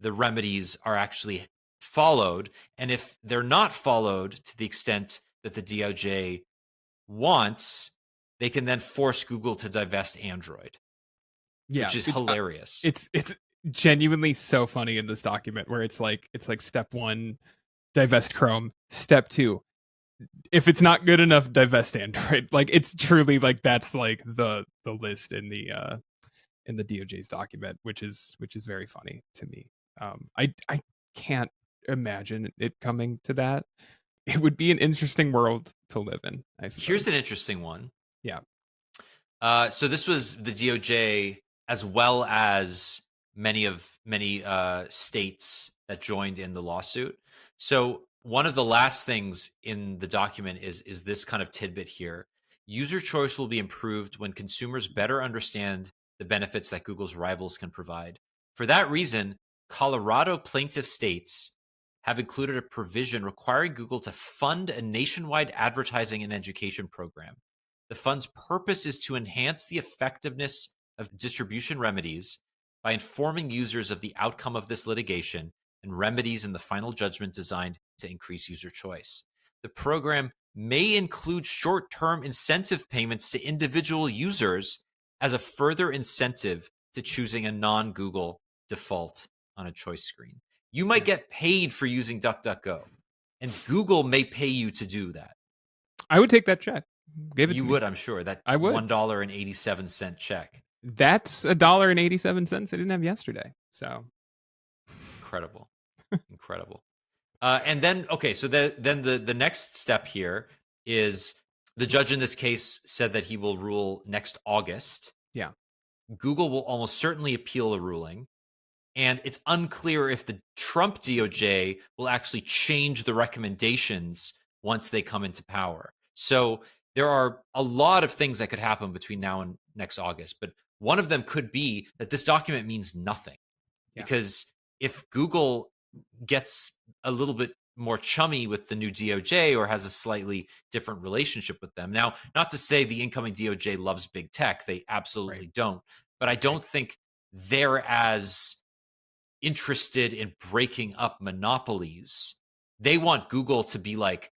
the remedies are actually followed. And if they're not followed to the extent that the DOJ wants, they can then force Google to divest Android, which is hilarious. It's genuinely so funny in this document where it's like step 1, divest Chrome. Step 2, if it's not good enough, divest Android. Like, it's truly like that's like the list in the DOJ's document, which is very funny to me. I can't imagine it coming to that. It would be an interesting world to live in, I suppose. Here's an interesting one. Yeah. So this was the DOJ, as well as many states that joined in the lawsuit. So one of the last things in the document is this kind of tidbit here. User choice will be improved when consumers better understand the benefits that Google's rivals can provide. For that reason, Colorado plaintiff states have included a provision requiring Google to fund a nationwide advertising and education program. The fund's purpose is to enhance the effectiveness of distribution remedies by informing users of the outcome of this litigation and remedies in the final judgment designed to increase user choice. The program may include short-term incentive payments to individual users as a further incentive to choosing a non-Google default on a choice screen. You might get paid for using DuckDuckGo, and Google may pay you to do that. I would take that check. You would, I'm sure. That I would. $1.87 check. That's $1.87 I didn't have yesterday. So incredible. Incredible. And then, okay, so then the next step here is the judge in this case said that he will rule next August. Yeah. Google will almost certainly appeal the ruling. And it's unclear if the Trump DOJ will actually change the recommendations once they come into power. So there are a lot of things that could happen between now and next August. But one of them could be that this document means nothing. Yeah. Because if Google gets a little bit more chummy with the new DOJ or has a slightly different relationship with them. Now, not to say the incoming DOJ loves big tech. They absolutely don't. But I don't think they're as interested in breaking up monopolies. They want Google to be like,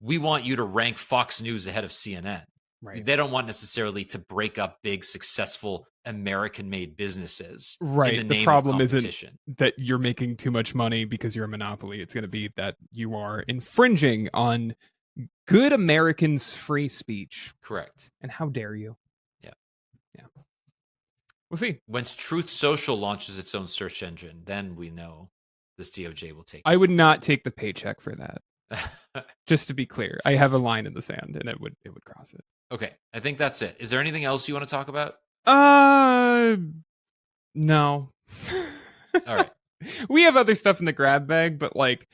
we want you to rank Fox News ahead of CNN. Right. They don't want necessarily to break up big, successful American-made businesses. Right. In the name problem of competition. Isn't that you're making too much money because you're a monopoly. It's going to be that you are infringing on good Americans' free speech. Correct. And how dare you? Yeah. Yeah. We'll see. Once Truth Social launches its own search engine, then we know this DOJ will take. I would not take the paycheck for that. Just to be clear, I have a line in the sand, and it would cross it. Okay, I think that's it. Is there anything else you want to talk about? No. All right. We have other stuff in the grab bag, but like,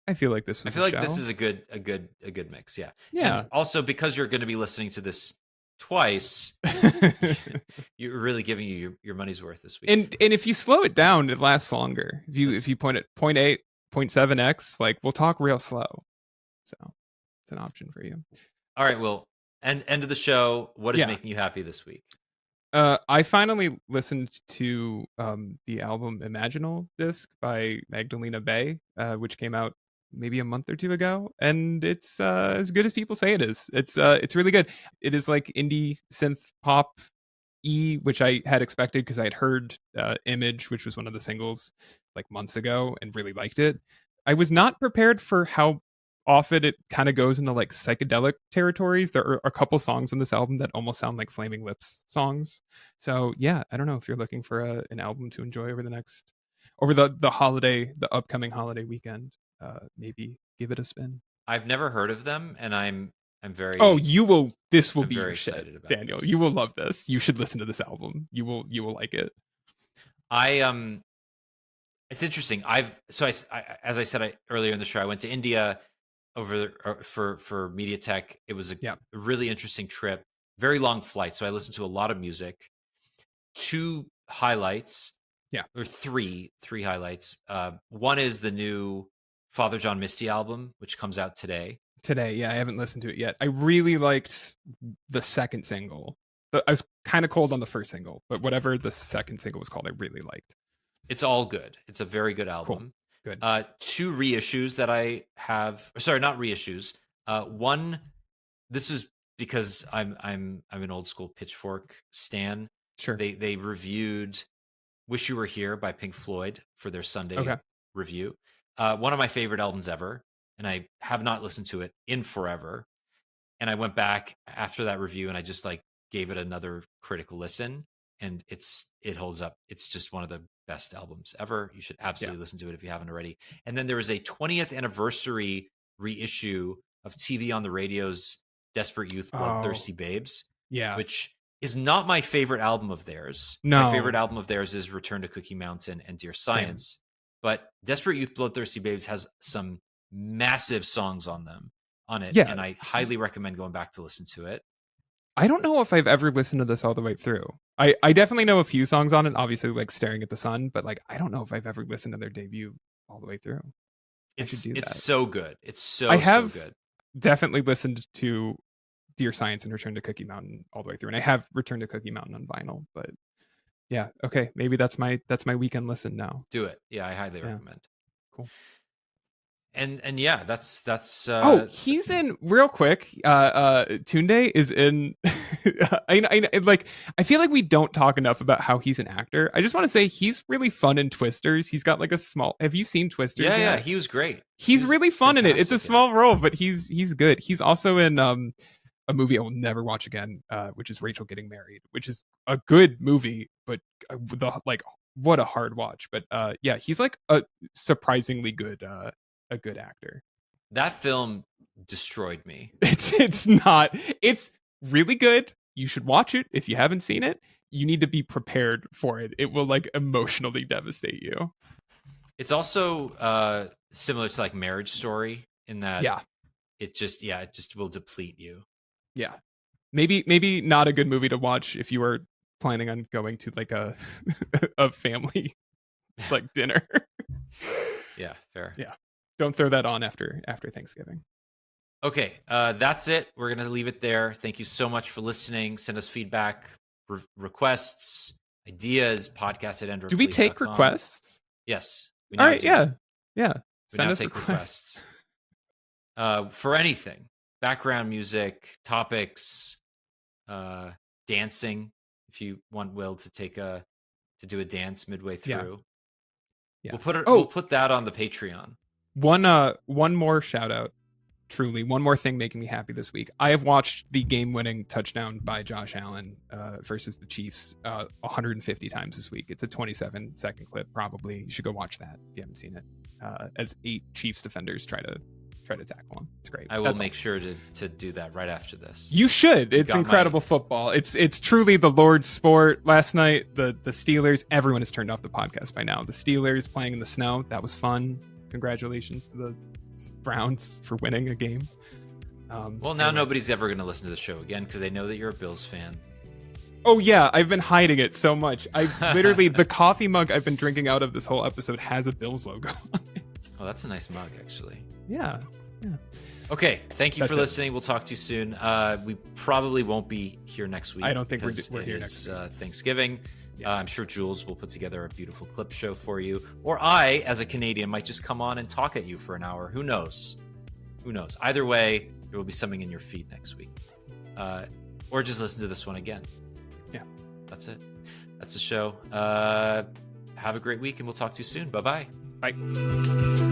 I feel like this was. I feel like this is a good mix. Yeah. Yeah. And also, because you're going to be listening to this twice, you're really giving you your money's worth this week. And if you slow it down, it lasts longer. If you point at 0.8, 0.7x, like, we'll talk real slow. So it's an option for you. All right. Well, end of the show. What is making you happy this week? I finally listened to the album Imaginal disc by Magdalena Bay, which came out maybe a month or two ago, and it's as good as people say it is. It's really good. It is like indie synth pop which I had expected because I had heard Image, which was one of the singles, like months ago, and really liked it. I was not prepared for how often it kind of goes into like psychedelic territories. There are a couple songs on this album that almost sound like Flaming Lips songs. So yeah, I don't know if you're looking for an album to enjoy over the upcoming holiday weekend. Maybe give it a spin. I've never heard of them, and I'm very. Oh, you will. This will be very your excited shit, about Daniel. this. You will love this. You should listen to this album. You will like it. It's interesting. As I said earlier in the show, I went to India for MediaTek. It was a really interesting trip. very long flight. So I listened to a lot of music. 2 highlights. Yeah. Or three highlights. One is the new Father John Misty album, which comes out today. Yeah, I haven't listened to it yet. I really liked the second single. I was kind of cold on the first single, but whatever the second single was called, I really liked. It's all good. It's a very good album. Cool. Good. 2 reissues that I have. Sorry, not reissues. One. This is because I'm an old school Pitchfork stan. Sure. They reviewed "Wish You Were Here" by Pink Floyd for their Sunday review. One of my favorite albums ever, and I have not listened to it in forever. And I went back after that review and I just like gave it another critical listen, and it holds up. It's just one of the best albums ever. You should absolutely listen to it if you haven't already. And then there was a 20th anniversary reissue of TV on the Radio's "Desperate Youth, Bloodthirsty Babes," which is not my favorite album of theirs. No. My favorite album of theirs is "Return to Cookie Mountain" and "Dear Science." Same. But "Desperate Youth, Bloodthirsty Babes" has some massive songs on it, and I highly recommend going back to listen to it. I don't know if I've ever listened to this all the way through. I definitely know a few songs on it, obviously like "Staring at the Sun," but like I don't know if I've ever listened to their debut all the way through. It's so good. It's so good. Definitely listened to "Dear Science" and "Return to Cookie Mountain" all the way through, and I have "Return to Cookie Mountain" on vinyl. But yeah, okay, maybe that's my weekend listen now. Do it. Yeah, I highly recommend. Cool. And yeah, that's he's in real quick. Tunde is in. I feel like we don't talk enough about how he's an actor. I just want to say he's really fun in Twisters. He's got like a small. Have you seen Twisters? Yeah, he was great. He's really fun in it. It's a small role, but he's good. He's also in a movie I will never watch again, which is Rachel Getting Married, which is a good movie, but what a hard watch. But yeah, he's like a surprisingly good. A good actor. That film destroyed me. It's really good. You should watch it if you haven't seen it. You need to be prepared for it. It will like emotionally devastate you. It's also similar to like Marriage Story in that it just will deplete you. Yeah. Maybe not a good movie to watch if you are planning on going to like a family like dinner. Yeah, fair. Yeah. Don't throw that on after Thanksgiving. Okay, that's it. We're going to leave it there. Thank you so much for listening. Send us feedback, requests, ideas, podcast@androidpolice.com. Do we take requests? Yes. All right, yeah. We Send now us take requests. For anything. Background music, topics, dancing. If you want Will to do a dance midway through. Yeah. We'll put that on the Patreon. One more shout out, truly one more thing making me happy this week. I have watched the game-winning touchdown by Josh Allen versus the Chiefs 150 times this week. It's a 27-second clip. Probably you should go watch that if you haven't seen it. As 8 Chiefs defenders try to tackle him. It's great. I will make sure to do that right after this. You should. It's incredible football. It's truly the Lord's sport. Last night the Steelers. Everyone has turned off the podcast by now. The Steelers playing in the snow. That was fun. Congratulations to the Browns for winning a game. Well, now nobody's ever going to listen to the show again because they know that you're a Bills fan. Oh, yeah. I've been hiding it so much. I literally, the coffee mug I've been drinking out of this whole episode has a Bills logo on it. Oh, that's a nice mug, actually. Yeah. Okay. Thank you for listening. We'll talk to you soon. We probably won't be here next week. I don't think we're here next week. Thanksgiving. Yeah. I'm sure Jules will put together a beautiful clip show for you. Or I, as a Canadian, might just come on and talk at you for an hour. Who knows? Either way, there will be something in your feed next week. Or just listen to this one again. Yeah. That's it. That's the show. Have a great week, and we'll talk to you soon. Bye-bye. Bye.